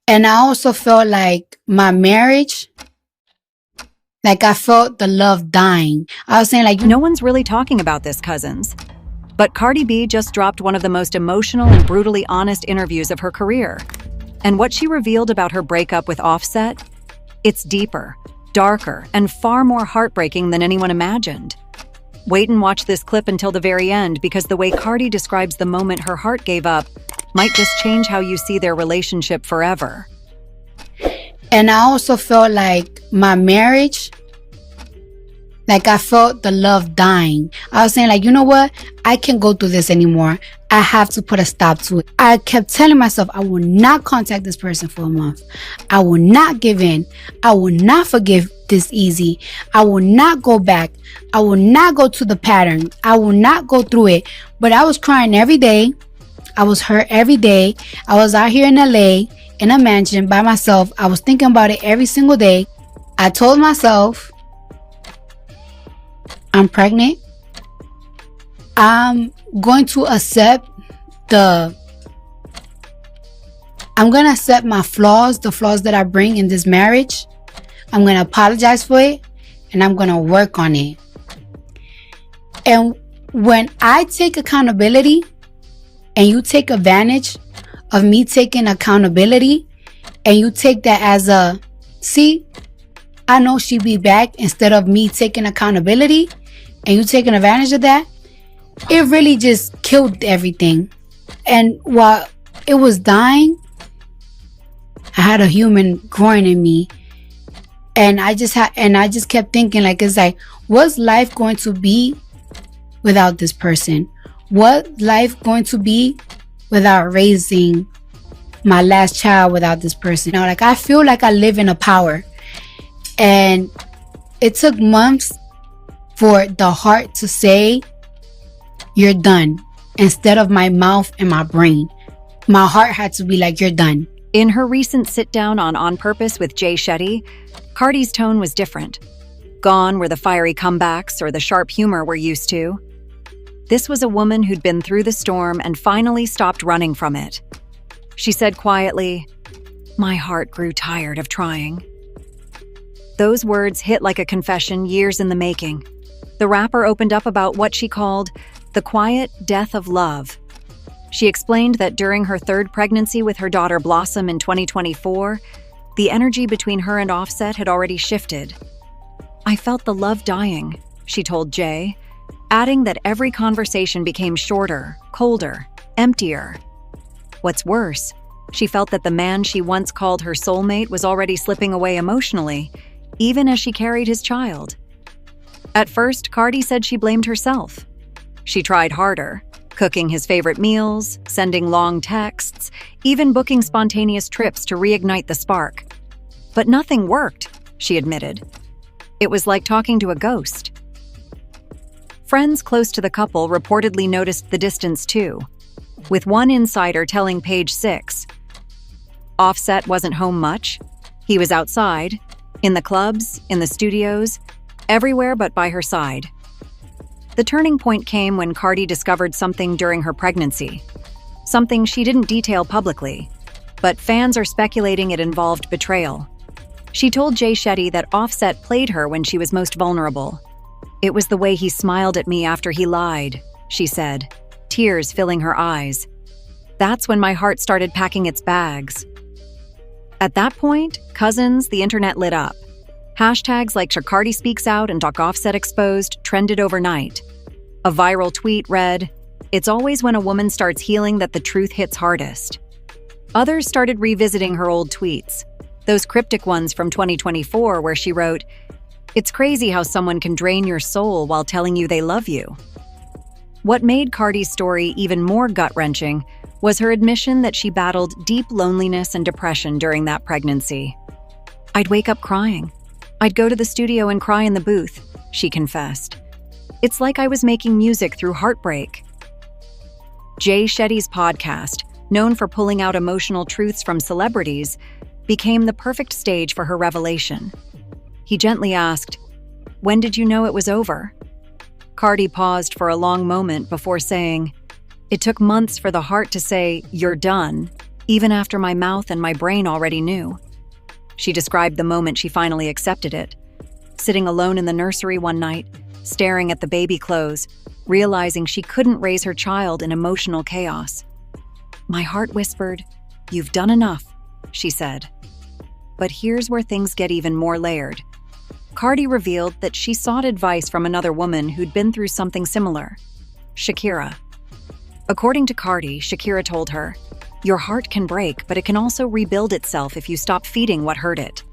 And I also felt like my marriage, like I felt the love dying. I was saying like, No one's really talking about this, cousins. But Cardi B just dropped one of the most emotional and brutally honest interviews of her career. And what she revealed about her breakup with Offset? It's deeper, darker, and far more heartbreaking than anyone imagined. Wait and watch this clip until the very end, because the way Cardi describes the moment her heart gave up might just change how you see their relationship forever. and I also felt like my marriage, like I felt the love dying. I was saying like, you know what? I can't go through this anymore. I have to put a stop to it. I kept telling myself I will not contact this person for a month. I will not give in. I will not forgive this easy. I will not go back. I will not go to the pattern. I will not go through it. But I was crying every day. I was hurt every day. I was out here in LA in a mansion by myself. I was thinking about it every single day. I told myself, I'm pregnant. I'm going to accept my flaws, the flaws that I bring in this marriage. I'm going to apologize for it, and I'm going to work on it. And when I take accountability and you take advantage of me taking accountability, and you take that as a, see, I know she'll be back, instead of me taking accountability and you taking advantage of that, it really just killed everything. And while it was dying, I had a human growing in me. And I just kept thinking, like, it's like, what's life going to be without this person? What life going to be without raising my last child without this person? You know, like, I feel like I live in a power. And it took months for the heart to say, you're done, instead of my mouth and my brain. My heart had to be like, you're done. In her recent sit-down on Purpose with Jay Shetty, Cardi's tone was different. Gone were the fiery comebacks or the sharp humor we're used to. This was a woman who'd been through the storm and finally stopped running from it. She said quietly, "My heart grew tired of trying." Those words hit like a confession years in the making. The rapper opened up about what she called the quiet death of love. She explained that during her third pregnancy with her daughter Blossom in 2024, the energy between her and Offset had already shifted. "I felt the love dying," she told Jay, adding that every conversation became shorter, colder, emptier. What's worse, she felt that the man she once called her soulmate was already slipping away emotionally, even as she carried his child. At first, Cardi said she blamed herself. She tried harder, cooking his favorite meals, sending long texts, even booking spontaneous trips to reignite the spark. But nothing worked, she admitted. It was like talking to a ghost. Friends close to the couple reportedly noticed the distance too, with one insider telling Page 6, "Offset wasn't home much. He was outside, in the clubs, in the studios, everywhere but by her side." The turning point came when Cardi discovered something during her pregnancy, something she didn't detail publicly, but fans are speculating it involved betrayal. She told Jay Shetty that Offset played her when she was most vulnerable. "It was the way he smiled at me after he lied," she said, tears filling her eyes. "That's when my heart started packing its bags." At that point, cousins, the internet lit up. Hashtags like Cardi Speaks Out and Offset Exposed trended overnight. A viral tweet read, "It's always when a woman starts healing that the truth hits hardest." Others started revisiting her old tweets, those cryptic ones from 2024 where she wrote, "It's crazy how someone can drain your soul while telling you they love you." What made Cardi's story even more gut-wrenching was her admission that she battled deep loneliness and depression during that pregnancy. "I'd wake up crying. I'd go to the studio and cry in the booth," she confessed. "It's like I was making music through heartbreak." Jay Shetty's podcast, known for pulling out emotional truths from celebrities, became the perfect stage for her revelation. He gently asked, "When did you know it was over?" Cardi paused for a long moment before saying, "It took months for the heart to say, 'You're done,' even after my mouth and my brain already knew. She described the moment she finally accepted it, sitting alone in the nursery one night, staring at the baby clothes, realizing she couldn't raise her child in emotional chaos. My heart whispered, "You've done enough," she said. But here's where things get even more layered. Cardi revealed that she sought advice from another woman who'd been through something similar, Shakira. According to Cardi, Shakira told her, "Your heart can break, but it can also rebuild itself if you stop feeding what hurt it."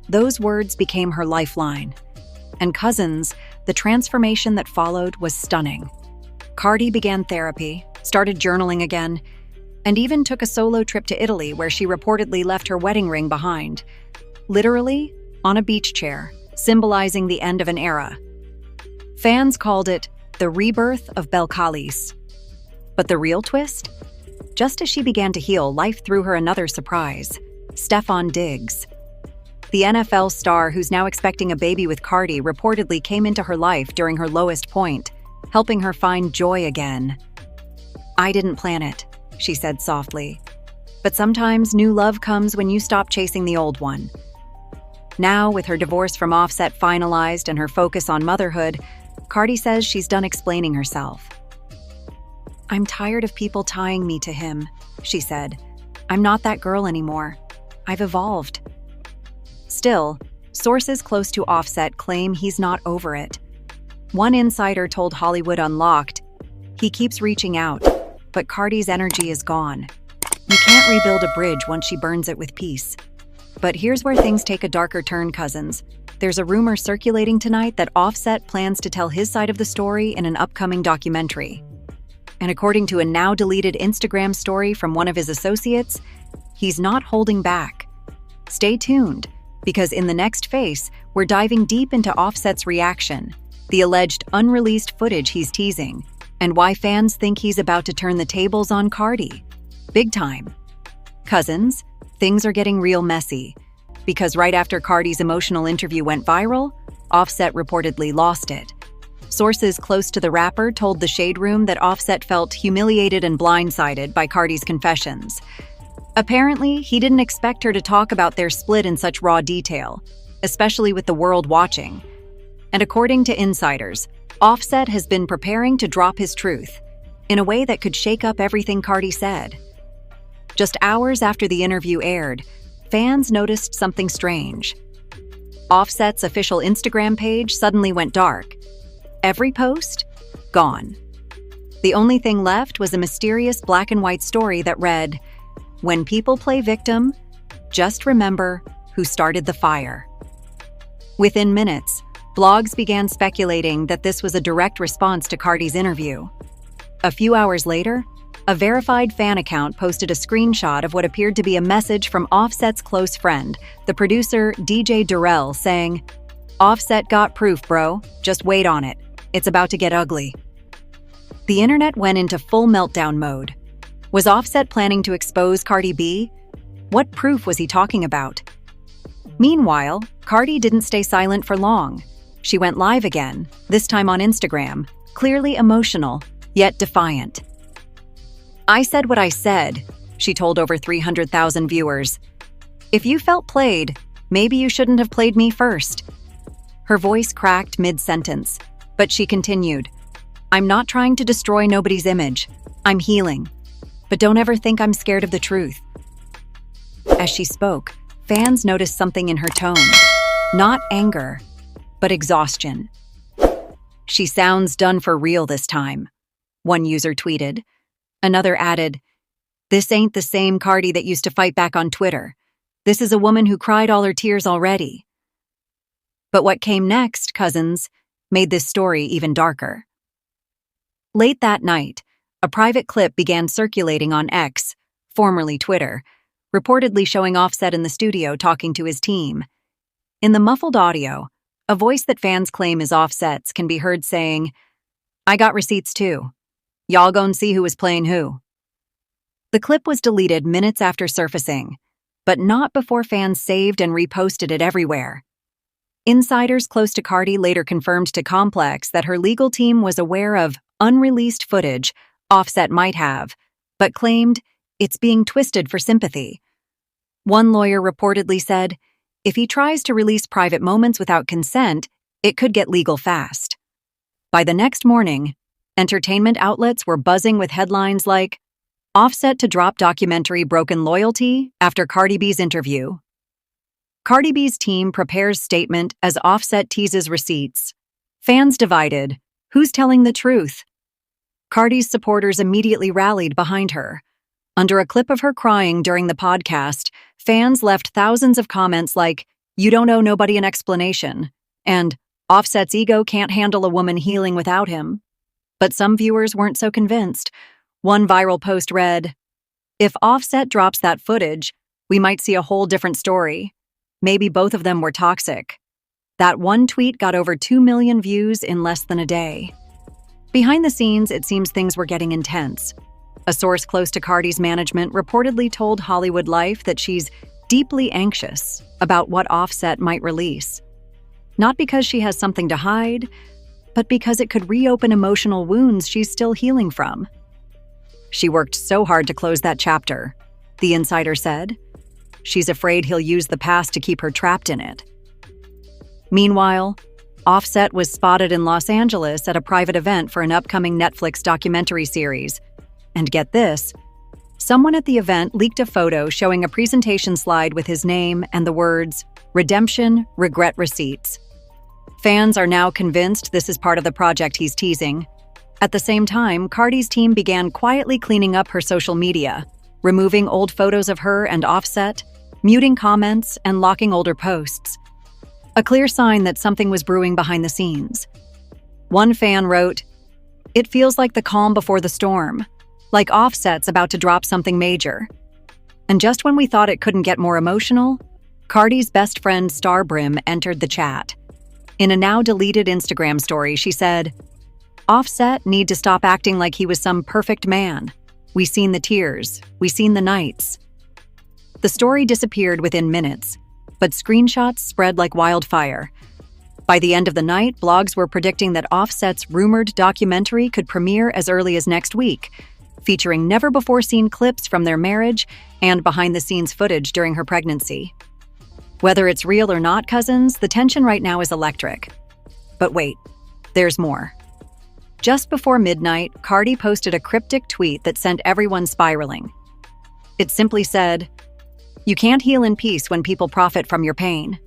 Those words became her lifeline. And cousins, the transformation that followed was stunning. Cardi began therapy, started journaling again, and even took a solo trip to Italy where she reportedly left her wedding ring behind, literally on a beach chair, symbolizing the end of an era. Fans called it the rebirth of Belcalis. But the real twist? Just as she began to heal, life threw her another surprise: Stefon Diggs. The NFL star who's now expecting a baby with Cardi reportedly came into her life during her lowest point, helping her find joy again. "I didn't plan it," she said softly. "But sometimes new love comes when you stop chasing the old one." Now, with her divorce from Offset finalized and her focus on motherhood, Cardi says she's done explaining herself. "I'm tired of people tying me to him," she said. "I'm not that girl anymore. I've evolved." Still, sources close to Offset claim he's not over it. One insider told Hollywood Unlocked, "He keeps reaching out, but Cardi's energy is gone. You can't rebuild a bridge once she burns it with peace." But here's where things take a darker turn, cousins. There's a rumor circulating tonight that Offset plans to tell his side of the story in an upcoming documentary. And according to a now-deleted Instagram story from one of his associates, he's not holding back. Stay tuned, because in the next Face, we're diving deep into Offset's reaction, the alleged unreleased footage he's teasing, and why fans think he's about to turn the tables on Cardi. Big time. Cousins, things are getting real messy, because right after Cardi's emotional interview went viral, Offset reportedly lost it. Sources close to the rapper told The Shade Room that Offset felt humiliated and blindsided by Cardi's confessions. Apparently, he didn't expect her to talk about their split in such raw detail, especially with the world watching. And according to insiders, Offset has been preparing to drop his truth in a way that could shake up everything Cardi said. Just hours after the interview aired, fans noticed something strange. Offset's official Instagram page suddenly went dark. Every post? Gone. The only thing left was a mysterious black and white story that read, "When people play victim, just remember who started the fire." Within minutes, blogs began speculating that this was a direct response to Cardi's interview. A few hours later, a verified fan account posted a screenshot of what appeared to be a message from Offset's close friend, the producer DJ Durrell, saying, "Offset got proof, bro. Just wait on it. It's about to get ugly." The internet went into full meltdown mode. Was Offset planning to expose Cardi B? What proof was he talking about? Meanwhile, Cardi didn't stay silent for long. She went live again, this time on Instagram, clearly emotional, yet defiant. "I said what I said," she told over 300,000 viewers. "If you felt played, maybe you shouldn't have played me first." Her voice cracked mid-sentence, but she continued, "I'm not trying to destroy nobody's image. I'm healing. But don't ever think I'm scared of the truth." As she spoke, fans noticed something in her tone. Not anger, but exhaustion. "She sounds done for real this time," one user tweeted. Another added, "This ain't the same Cardi that used to fight back on Twitter. This is a woman who cried all her tears already." But what came next, cousins, made this story even darker. Late that night, a private clip began circulating on X, formerly Twitter, reportedly showing Offset in the studio talking to his team. In the muffled audio, a voice that fans claim is Offset's can be heard saying, "I got receipts too. Y'all gon' see who was playing who." The clip was deleted minutes after surfacing, but not before fans saved and reposted it everywhere. Insiders close to Cardi later confirmed to Complex that her legal team was aware of unreleased footage Offset might have, but claimed it's being twisted for sympathy. One lawyer reportedly said, if he tries to release private moments without consent, it could get legal fast. By the next morning, entertainment outlets were buzzing with headlines like, Offset to drop documentary Broken Loyalty after Cardi B's interview. Cardi B's team prepares statement as Offset teases receipts. Fans divided. Who's telling the truth? Cardi's supporters immediately rallied behind her. Under a clip of her crying during the podcast, fans left thousands of comments like, you don't owe nobody an explanation, and Offset's ego can't handle a woman healing without him. But some viewers weren't so convinced. One viral post read, if Offset drops that footage, we might see a whole different story. Maybe both of them were toxic. That one tweet got over 2 million views in less than a day. Behind the scenes, it seems things were getting intense. A source close to Cardi's management reportedly told Hollywood Life that she's deeply anxious about what Offset might release. Not because she has something to hide, but because it could reopen emotional wounds she's still healing from. She worked so hard to close that chapter, the insider said. She's afraid he'll use the past to keep her trapped in it. Meanwhile, Offset was spotted in Los Angeles at a private event for an upcoming Netflix documentary series. And get this, someone at the event leaked a photo showing a presentation slide with his name and the words, Redemption, Regret Receipts. Fans are now convinced this is part of the project he's teasing. At the same time, Cardi's team began quietly cleaning up her social media, removing old photos of her and Offset, muting comments, and locking older posts. A clear sign that something was brewing behind the scenes. One fan wrote, it feels like the calm before the storm, like Offset's about to drop something major. And just when we thought it couldn't get more emotional, Cardi's best friend Starbrim entered the chat. In a now-deleted Instagram story, she said, Offset need to stop acting like he was some perfect man. We seen the tears. We seen the nights. The story disappeared within minutes, but screenshots spread like wildfire. By the end of the night, blogs were predicting that Offset's rumored documentary could premiere as early as next week, featuring never-before-seen clips from their marriage and behind-the-scenes footage during her pregnancy. Whether it's real or not, cousins, the tension right now is electric. But wait, there's more. Just before midnight, Cardi posted a cryptic tweet that sent everyone spiraling. It simply said, you can't heal in peace when people profit from your pain.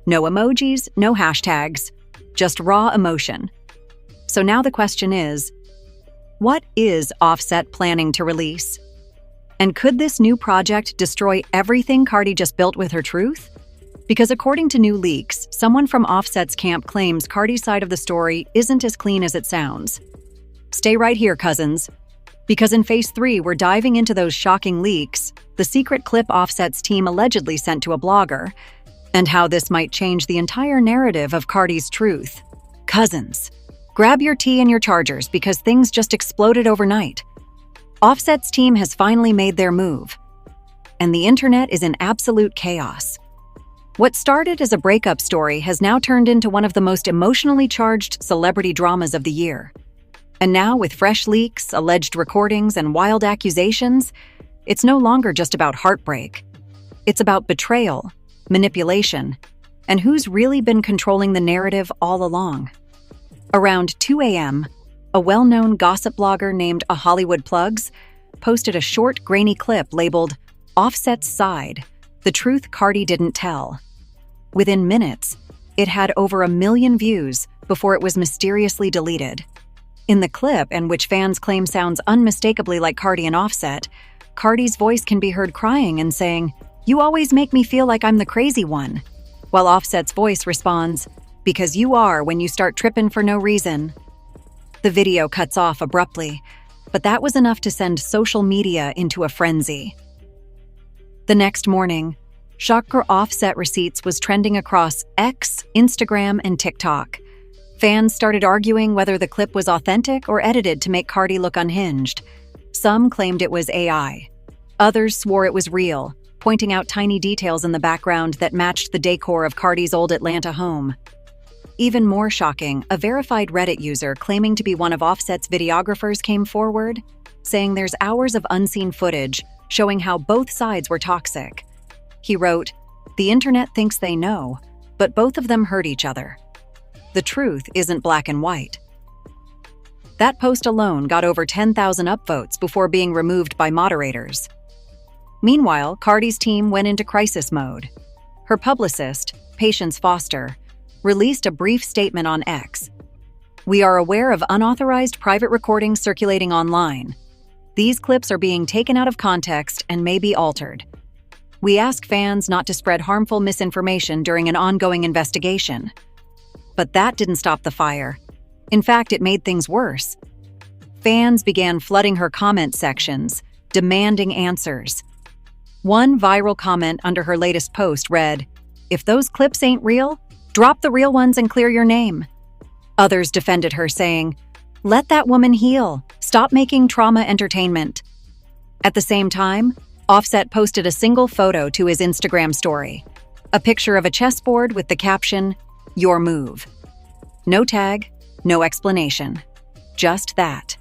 No emojis, no hashtags, just raw emotion. So now the question is, what is Offset planning to release? And could this new project destroy everything Cardi just built with her truth? Because according to new leaks, someone from Offset's camp claims Cardi's side of the story isn't as clean as it sounds. Stay right here, cousins. Because in Phase 3, we're diving into those shocking leaks, the secret clip Offset's team allegedly sent to a blogger, and how this might change the entire narrative of Cardi's truth. Cousins, grab your tea and your chargers because things just exploded overnight. Offset's team has finally made their move, and the internet is in absolute chaos. What started as a breakup story has now turned into one of the most emotionally charged celebrity dramas of the year. And now, with fresh leaks, alleged recordings, and wild accusations, it's no longer just about heartbreak. It's about betrayal, manipulation, and who's really been controlling the narrative all along. Around 2 a.m., a well-known gossip blogger named A Hollywood Plugs posted a short, grainy clip labeled Offset's Side, the truth Cardi didn't tell. Within minutes, it had over 1 million views before it was mysteriously deleted. In the clip, and which fans claim sounds unmistakably like Cardi and Offset, Cardi's voice can be heard crying and saying, "You always make me feel like I'm the crazy one," while Offset's voice responds, "Because you are when you start tripping for no reason." The video cuts off abruptly, but that was enough to send social media into a frenzy. The next morning, shocker Offset receipts was trending across X, Instagram, and TikTok. Fans started arguing whether the clip was authentic or edited to make Cardi look unhinged. Some claimed it was AI. Others swore it was real, pointing out tiny details in the background that matched the decor of Cardi's old Atlanta home. Even more shocking, a verified Reddit user claiming to be one of Offset's videographers came forward. saying there's hours of unseen footage showing how both sides were toxic. He wrote, "The internet thinks they know, but both of them hurt each other. The truth isn't black and white." That post alone got over 10,000 upvotes before being removed by moderators. Meanwhile, Cardi's team went into crisis mode. Her publicist, Patience Foster, released a brief statement on X. "We are aware of unauthorized private recordings circulating online. These clips are being taken out of context and may be altered. We ask fans not to spread harmful misinformation during an ongoing investigation." But that didn't stop the fire. In fact, it made things worse. Fans began flooding her comment sections, demanding answers. One viral comment under her latest post read, "If those clips ain't real, drop the real ones and clear your name." Others defended her, saying, "Let that woman heal. Stop making trauma entertainment." At the same time, Offset posted a single photo to his Instagram story, a picture of a chessboard with the caption, "Your move." No tag, no explanation. Just that.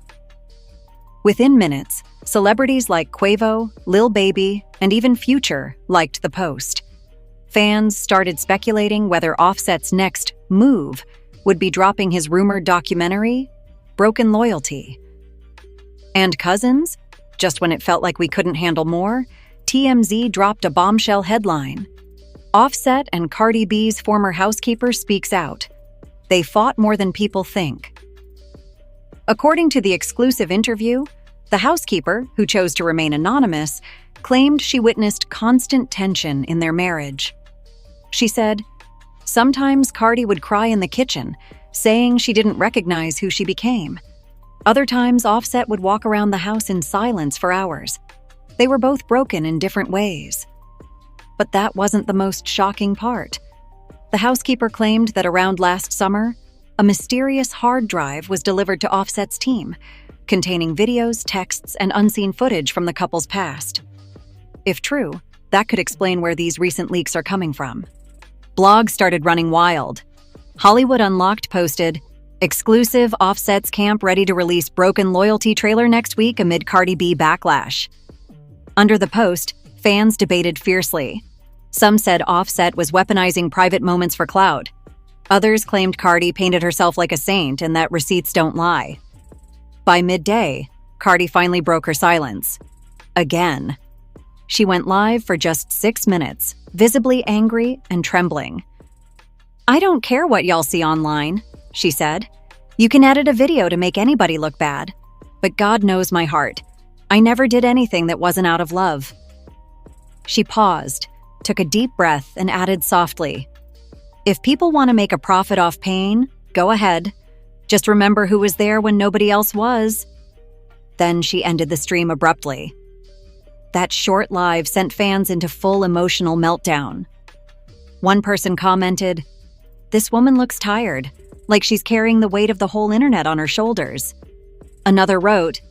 Within minutes, celebrities like Quavo, Lil Baby, and even Future liked the post. Fans started speculating whether Offset's next move would be dropping his rumored documentary, Broken Loyalty. And Cousins? Just when it felt like we couldn't handle more, TMZ dropped a bombshell headline. Offset and Cardi B's former housekeeper speaks out. They fought more than people think. According to the exclusive interview, the housekeeper, who chose to remain anonymous, claimed she witnessed constant tension in their marriage. She said, "Sometimes Cardi would cry in the kitchen, saying she didn't recognize who she became. Other times, Offset would walk around the house in silence for hours. They were both broken in different ways." But that wasn't the most shocking part. The housekeeper claimed that around last summer, a mysterious hard drive was delivered to Offset's team, containing videos, texts, and unseen footage from the couple's past. If true, that could explain where these recent leaks are coming from. Blogs started running wild. Hollywood Unlocked posted, "Exclusive Offset's camp ready to release Broken Loyalty trailer next week amid Cardi B backlash." Under the post, fans debated fiercely. Some said Offset was weaponizing private moments for clout. Others claimed Cardi painted herself like a saint and that receipts don't lie. By midday, Cardi finally broke her silence. Again. She went live for just 6 minutes, visibly angry and trembling. "I don't care what y'all see online," she said. "You can edit a video to make anybody look bad. But God knows my heart. I never did anything that wasn't out of love." She paused, took a deep breath, and added softly, "If people want to make a profit off pain, go ahead. Just remember who was there when nobody else was." Then she ended the stream abruptly. That short live sent fans into full emotional meltdown. One person commented, "This woman looks tired, like she's carrying the weight of the whole internet on her shoulders." Another wrote,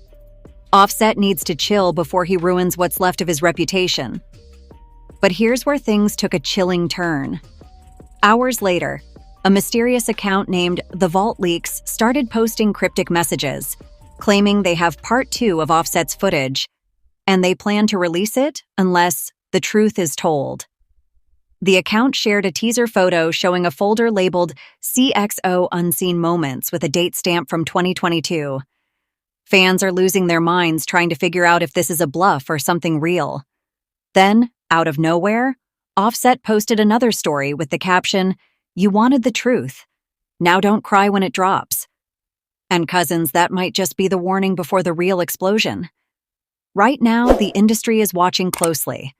"Offset needs to chill before he ruins what's left of his reputation." But here's where things took a chilling turn. Hours later, a mysterious account named The Vault Leaks started posting cryptic messages, claiming they have part 2 of Offset's footage, and they plan to release it unless the truth is told. The account shared a teaser photo showing a folder labeled CXO Unseen Moments with a date stamp from 2022. Fans are losing their minds trying to figure out if this is a bluff or something real. Then, out of nowhere, Offset posted another story with the caption, "You wanted the truth. Now don't cry when it drops." And Cousins, that might just be the warning before the real explosion. Right now, the industry is watching closely.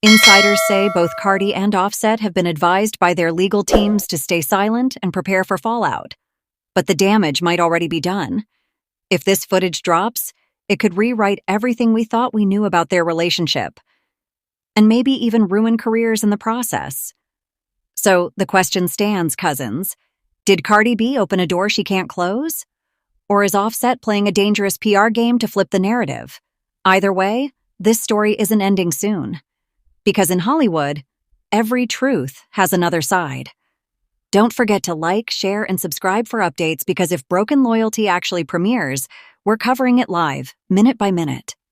Insiders say both Cardi and Offset have been advised by their legal teams to stay silent and prepare for fallout. But the damage might already be done. If this footage drops, it could rewrite everything we thought we knew about their relationship, and maybe even ruin careers in the process. So the question stands, Cousins. Did Cardi B open a door she can't close? Or is Offset playing a dangerous PR game to flip the narrative? Either way, this story isn't ending soon. Because in Hollywood, every truth has another side. Don't forget to like, share, and subscribe for updates, because if Broken Loyalty actually premieres, We're covering it live, minute by minute.